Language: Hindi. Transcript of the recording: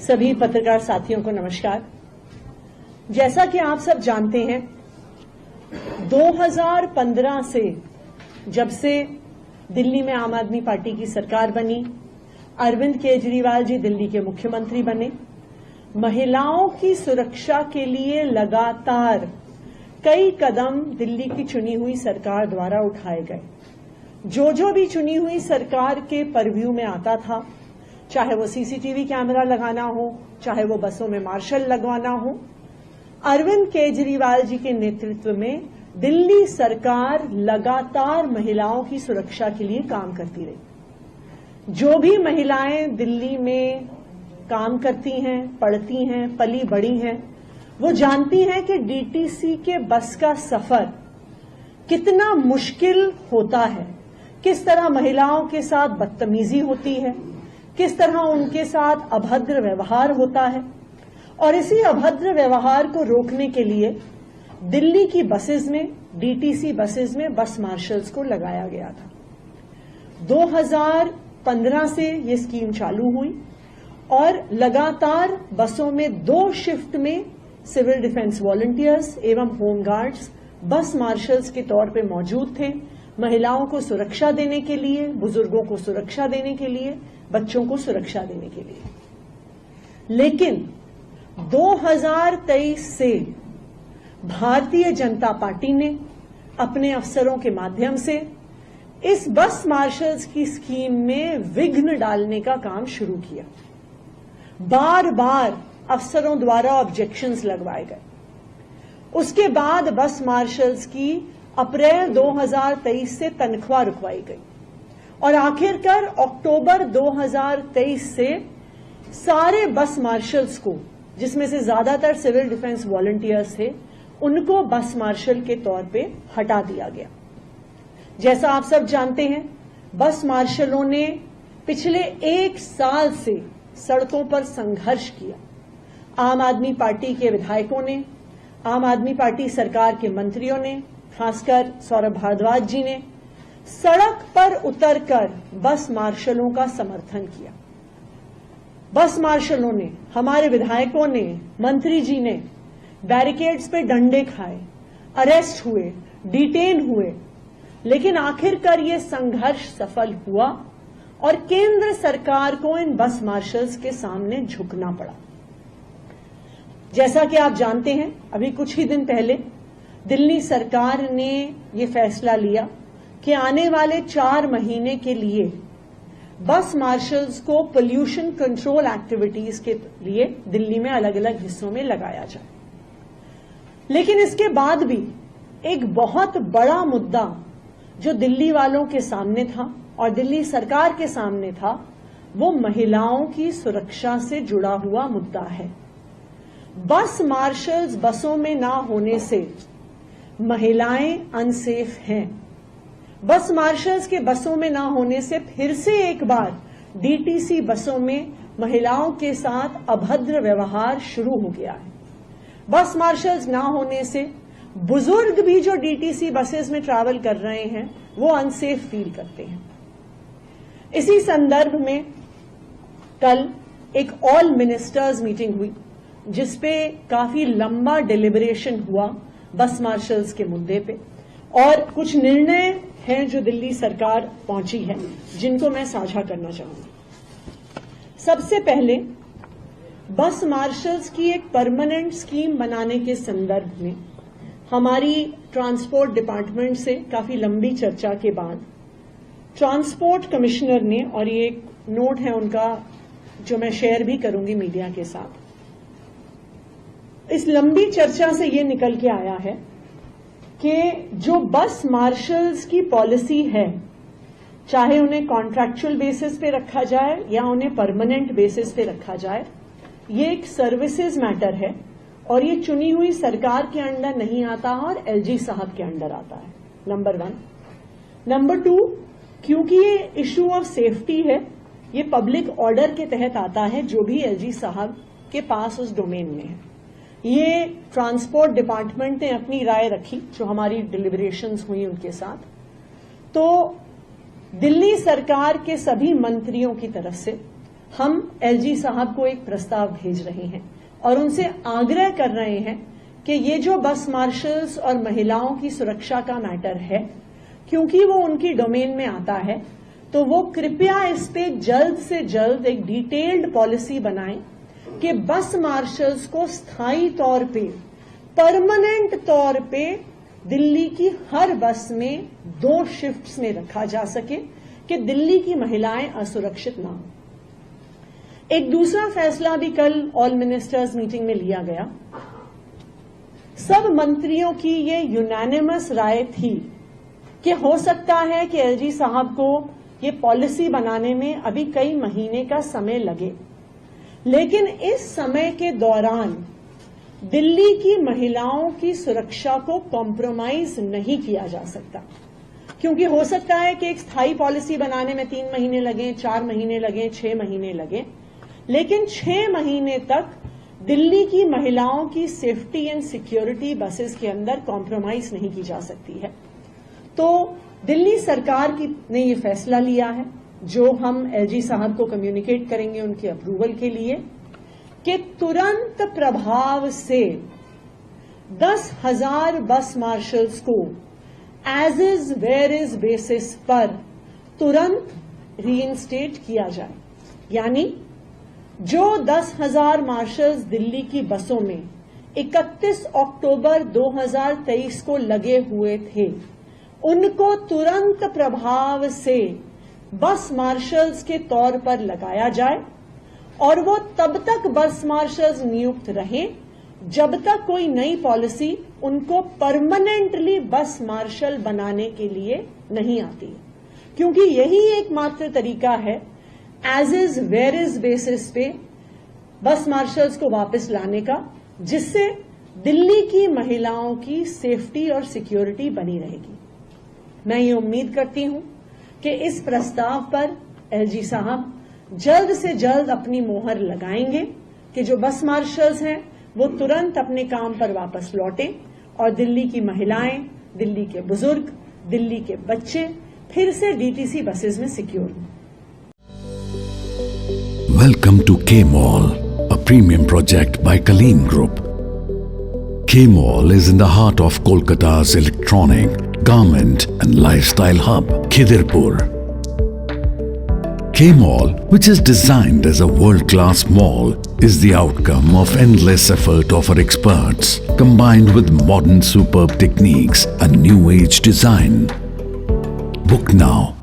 सभी पत्रकार साथियों को नमस्कार। जैसा कि आप सब जानते हैं, 2015 से जब से दिल्ली में आम आदमी पार्टी की सरकार बनी, अरविंद केजरीवाल जी दिल्ली के मुख्यमंत्री बने, महिलाओं की सुरक्षा के लिए लगातार कई कदम दिल्ली की चुनी हुई सरकार द्वारा उठाए गए। जो भी चुनी हुई सरकार के परव्यू में आता था, चाहे वो सीसीटीवी कैमरा लगाना हो, चाहे वो बसों में मार्शल लगवाना हो, अरविंद केजरीवाल जी के नेतृत्व में दिल्ली सरकार लगातार महिलाओं की सुरक्षा के लिए काम करती रही। जो भी महिलाएं दिल्ली में काम करती हैं, पढ़ती हैं, पली बड़ी हैं, वो जानती हैं कि डीटीसी के बस का सफर कितना मुश्किल होता है, किस तरह महिलाओं के साथ बदतमीजी होती है, किस तरह उनके साथ अभद्र व्यवहार होता है। और इसी अभद्र व्यवहार को रोकने के लिए दिल्ली की बसेस में, डीटीसी बसेस में बस मार्शल्स को लगाया गया था। 2015 से ये स्कीम चालू हुई और लगातार बसों में 2 शिफ्ट में सिविल डिफेंस वॉलंटियर्स एवं होमगार्ड्स बस मार्शल्स के तौर पे मौजूद थे, महिलाओं को सुरक्षा देने के लिए, बुजुर्गों को सुरक्षा देने के लिए, बच्चों को सुरक्षा देने के लिए। लेकिन 2023 से भारतीय जनता पार्टी ने अपने अफसरों के माध्यम से इस बस मार्शल्स की स्कीम में विघ्न डालने का काम शुरू किया। बार बार अफसरों द्वारा ऑब्जेक्शंस लगवाए गए। उसके बाद बस मार्शल्स की अप्रैल 2023 से तनख्वाह रुकवाई गई और आखिरकार अक्टूबर 2023 से सारे बस मार्शल्स को, जिसमें से ज्यादातर सिविल डिफेंस वॉलंटियर्स थे, उनको बस मार्शल के तौर पे हटा दिया गया। जैसा आप सब जानते हैं, बस मार्शलों ने पिछले 1 साल से सड़कों पर संघर्ष किया। आम आदमी पार्टी के विधायकों ने, आम आदमी पार्टी सरकार के मंत्रियों ने, खासकर सौरभ भारद्वाज जी ने सड़क पर उतरकर बस मार्शलों का समर्थन किया। बस मार्शलों ने, हमारे विधायकों ने, मंत्री जी ने बैरिकेड्स पे डंडे खाए, अरेस्ट हुए, डिटेन हुए, लेकिन आखिरकार ये संघर्ष सफल हुआ और केंद्र सरकार को इन बस मार्शल्स के सामने झुकना पड़ा। जैसा कि आप जानते हैं, अभी कुछ ही दिन पहले दिल्ली सरकार ने ये फैसला लिया कि आने वाले 4 महीने के लिए बस मार्शल्स को पोल्यूशन कंट्रोल एक्टिविटीज के लिए दिल्ली में अलग अलग हिस्सों में लगाया जाए। लेकिन इसके बाद भी एक बहुत बड़ा मुद्दा जो दिल्ली वालों के सामने था और दिल्ली सरकार के सामने था, वो महिलाओं की सुरक्षा से जुड़ा हुआ मुद्दा है। बस मार्शल्स बसों में ना होने से महिलाएं अनसेफ हैं। बस मार्शल्स के बसों में ना होने से फिर से एक बार डीटीसी बसों में महिलाओं के साथ अभद्र व्यवहार शुरू हो गया है। बस मार्शल्स ना होने से बुजुर्ग भी जो डीटीसी बसेस में ट्रैवल कर रहे हैं, वो अनसेफ फील करते हैं। इसी संदर्भ में कल एक ऑल मिनिस्टर्स मीटिंग हुई, जिसपे काफी लंबा डिलिबरेशन हुआ बस मार्शल्स के मुद्दे पे, और कुछ निर्णय हैं जो दिल्ली सरकार पहुंची है, जिनको मैं साझा करना चाहूंगी। सबसे पहले, बस मार्शल्स की एक परमानेंट स्कीम बनाने के संदर्भ में हमारी ट्रांसपोर्ट डिपार्टमेंट से काफी लंबी चर्चा के बाद ट्रांसपोर्ट कमिश्नर ने, और ये एक नोट है उनका जो मैं शेयर भी करूंगी मीडिया के साथ, इस लंबी चर्चा से ये निकल के आया है कि जो बस मार्शल्स की पॉलिसी है, चाहे उन्हें कॉन्ट्रैक्चुअल बेसिस पे रखा जाए या उन्हें परमानेंट बेसिस पे रखा जाए, ये एक सर्विसेज मैटर है और ये चुनी हुई सरकार के अंडर नहीं आता और एलजी साहब के अंडर आता है, नंबर 1। नंबर 2, क्योंकि ये इश्यू ऑफ सेफ्टी है, ये पब्लिक ऑर्डर के तहत आता है, जो भी एलजी साहब के पास उस डोमेन में है। ये ट्रांसपोर्ट डिपार्टमेंट ने अपनी राय रखी, जो हमारी डिलिबरेशंस हुई उनके साथ, तो दिल्ली सरकार के सभी मंत्रियों की तरफ से हम एलजी साहब को एक प्रस्ताव भेज रहे हैं और उनसे आग्रह कर रहे हैं कि ये जो बस मार्शल्स और महिलाओं की सुरक्षा का मैटर है, क्योंकि वो उनकी डोमेन में आता है, तो वो कृपया इस पे जल्द से जल्द एक डिटेल्ड पॉलिसी बनाएं कि बस मार्शल्स को स्थायी तौर पे, परमानेंट तौर पे दिल्ली की हर बस में 2 शिफ्ट्स में रखा जा सके कि दिल्ली की महिलाएं असुरक्षित ना हो। एक दूसरा फैसला भी कल ऑल मिनिस्टर्स मीटिंग में लिया गया। सब मंत्रियों की ये यूनानिमस राय थी कि हो सकता है कि एलजी साहब को ये पॉलिसी बनाने में अभी कई महीने का समय लगे, लेकिन इस समय के दौरान दिल्ली की महिलाओं की सुरक्षा को कॉम्प्रोमाइज नहीं किया जा सकता, क्योंकि हो सकता है कि एक स्थायी पॉलिसी बनाने में 3 महीने लगे, 4 महीने लगे, 6 महीने लगे, लेकिन 6 महीने तक दिल्ली की महिलाओं की सेफ्टी एंड सिक्योरिटी बसेस के अंदर कॉम्प्रोमाइज नहीं की जा सकती है। तो दिल्ली सरकार ने ये फैसला लिया है, जो हम एलजी साहब को कम्युनिकेट करेंगे उनके अप्रूवल के लिए, कि तुरंत प्रभाव से 10,000 बस मार्शल्स को as is where is basis पर तुरंत रीइंस्टेट किया जाए। यानी जो 10,000 मार्शल्स दिल्ली की बसों में 31 अक्टूबर 2023 को लगे हुए थे, उनको तुरंत प्रभाव से बस मार्शल्स के तौर पर लगाया जाए और वो तब तक बस मार्शल्स नियुक्त रहें जब तक कोई नई पॉलिसी उनको परमानेंटली बस मार्शल बनाने के लिए नहीं आती, क्योंकि यही एकमात्र तरीका है as is where is basis पे बस मार्शल्स को वापस लाने का, जिससे दिल्ली की महिलाओं की सेफ्टी और सिक्योरिटी बनी रहेगी। मैं ये उम्मीद करती हूं कि इस प्रस्ताव पर एलजी साहब जल्द से जल्द अपनी मोहर लगाएंगे कि जो बस मार्शल्स हैं वो तुरंत अपने काम पर वापस लौटें और दिल्ली की महिलाएं, दिल्ली के बुजुर्ग, दिल्ली के बच्चे फिर से डीटीसी बसेस में सिक्योर हों। Welcome to K-Mall, a premium project by Kaleen Group. K-Mall is in the heart of Kolkata's electronic, garment and lifestyle hub, Khidirpur. K-Mall, which is designed as a world-class mall, is the outcome of endless effort of our experts, combined with modern superb techniques and new age design. Book now